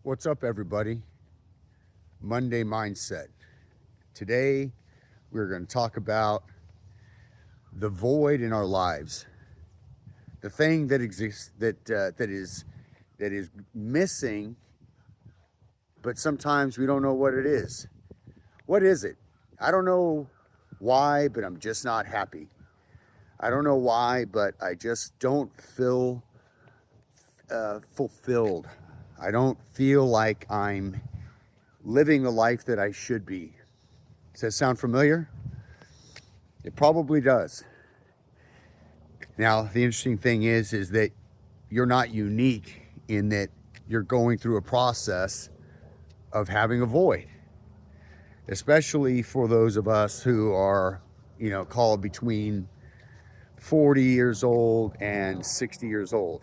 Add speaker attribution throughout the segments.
Speaker 1: What's up, everybody? Monday Mindset. Today, we're going to talk about the void in our lives, the thing that exists that is missing, but sometimes we don't know what it is. What is it? I don't know why, but I'm just not happy. I don't know why, but I just don't feel fulfilled. I don't feel like I'm living the life that I should be. Does that sound familiar? It probably does. Now, the interesting thing is that you're not unique in that you're going through a process of having a void, especially for those of us who are, called between 40 years old and 60 years old.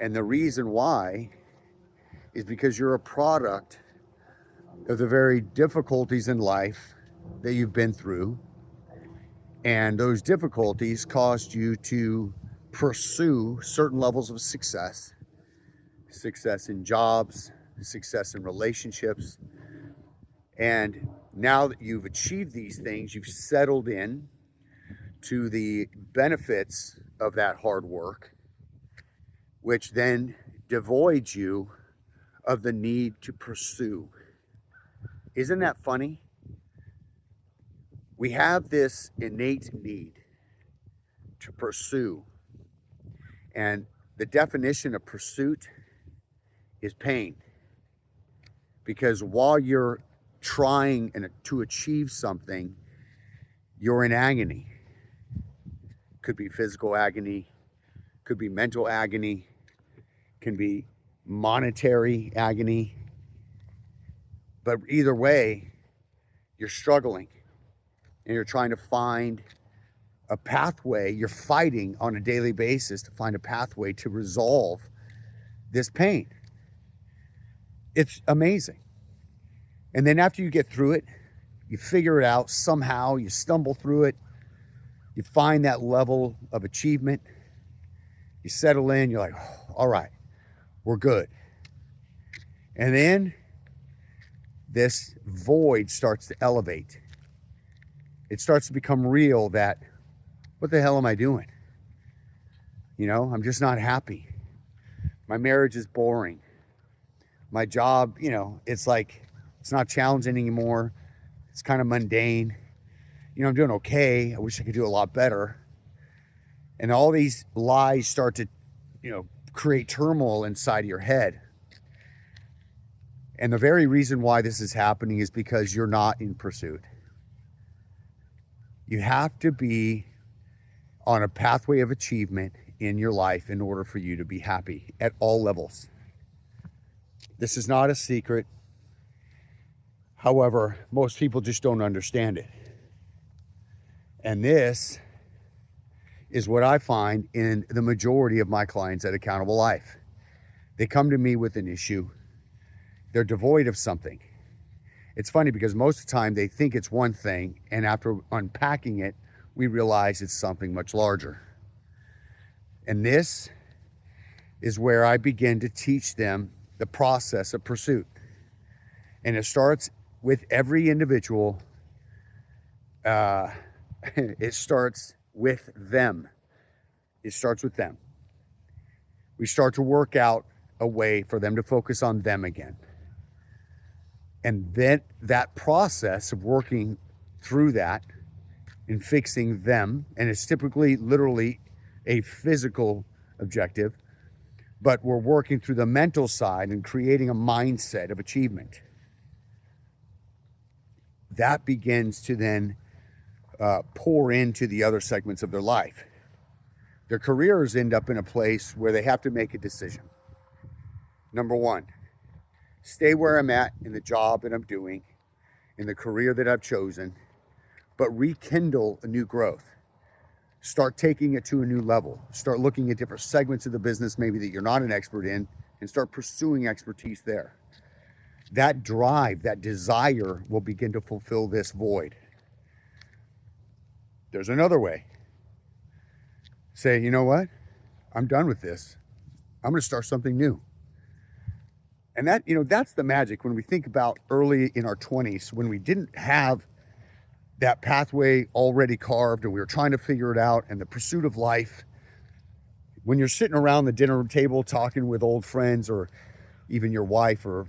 Speaker 1: And the reason why is because you're a product of the very difficulties in life that you've been through. And those difficulties caused you to pursue certain levels of success in jobs, success in relationships. And now that you've achieved these things, you've settled in to the benefits of that hard work, which then devoids you of the need to pursue. Isn't that funny? We have this innate need to pursue. And the definition of pursuit is pain. Because while you're trying to achieve something, you're in agony. Could be physical agony, could be mental agony, can be monetary agony. But either way, you're struggling and you're trying to find a pathway. You're fighting on a daily basis to find a pathway to resolve this pain. It's amazing. And then after you get through it, you figure it out somehow, you stumble through it, you find that level of achievement, you settle in, you're like, oh, all right, we're good. And then this void starts to elevate. It starts to become real that, what the hell am I doing? I'm just not happy. My marriage is boring. My job, it's like, it's not challenging anymore. It's kind of mundane. I'm doing okay. I wish I could do a lot better. And all these lies start to, create turmoil inside of your head. And the very reason why this is happening is because you're not in pursuit. You have to be on a pathway of achievement in your life in order for you to be happy at all levels. This is not a secret. However, most people just don't understand it. And this is what I find in the majority of my clients at Accountable Life. They come to me with an issue. They're devoid of something. It's funny because most of the time they think it's one thing, and after unpacking it, we realize it's something much larger. And this is where I begin to teach them the process of pursuit. And it starts with every individual. It starts with them. It starts with them. We start to work out a way for them to focus on them again. And then that process of working through that and fixing them, and it's typically literally a physical objective, but we're working through the mental side and creating a mindset of achievement. That begins to then pour into the other segments of their life. Their careers end up in a place where they have to make a decision. Number one, stay where I'm at in the job that I'm doing, in the career that I've chosen, but rekindle a new growth. Start taking it to a new level. Start looking at different segments of the business maybe that you're not an expert in, and start pursuing expertise there. That drive, that desire will begin to fulfill this void. There's another way. Say, you know what? I'm done with this. I'm going to start something new. And that, that's the magic when we think about early in our 20s, when we didn't have that pathway already carved and we were trying to figure it out, and the pursuit of life. When you're sitting around the dinner table talking with old friends or even your wife, or,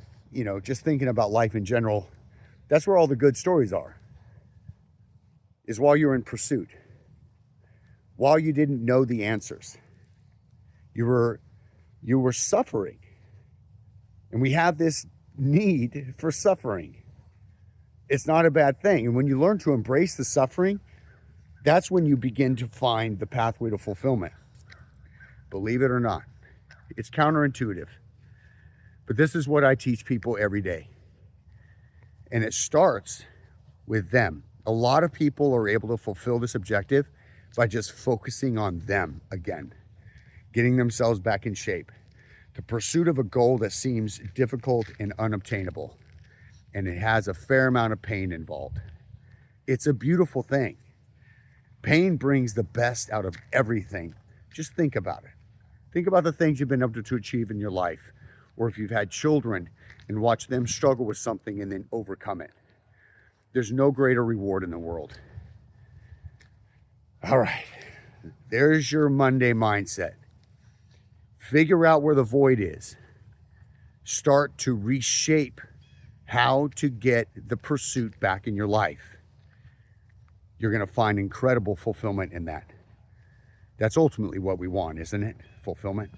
Speaker 1: just thinking about life in general, that's where all the good stories are, is while you're in pursuit, while you didn't know the answers. You were suffering. And we have this need for suffering. It's not a bad thing. And when you learn to embrace the suffering, that's when you begin to find the pathway to fulfillment. Believe it or not, it's counterintuitive. But this is what I teach people every day. And it starts with them. A lot of people are able to fulfill this objective by just focusing on them again, getting themselves back in shape. The pursuit of a goal that seems difficult and unobtainable, and it has a fair amount of pain involved. It's a beautiful thing. Pain brings the best out of everything. Just think about it. Think about the things you've been able to achieve in your life, or if you've had children and watch them struggle with something and then overcome it. There's no greater reward in the world. All right, there's your Monday mindset. Figure out where the void is. Start to reshape how to get the pursuit back in your life. You're going to find incredible fulfillment in that. That's ultimately what we want, isn't it? Fulfillment.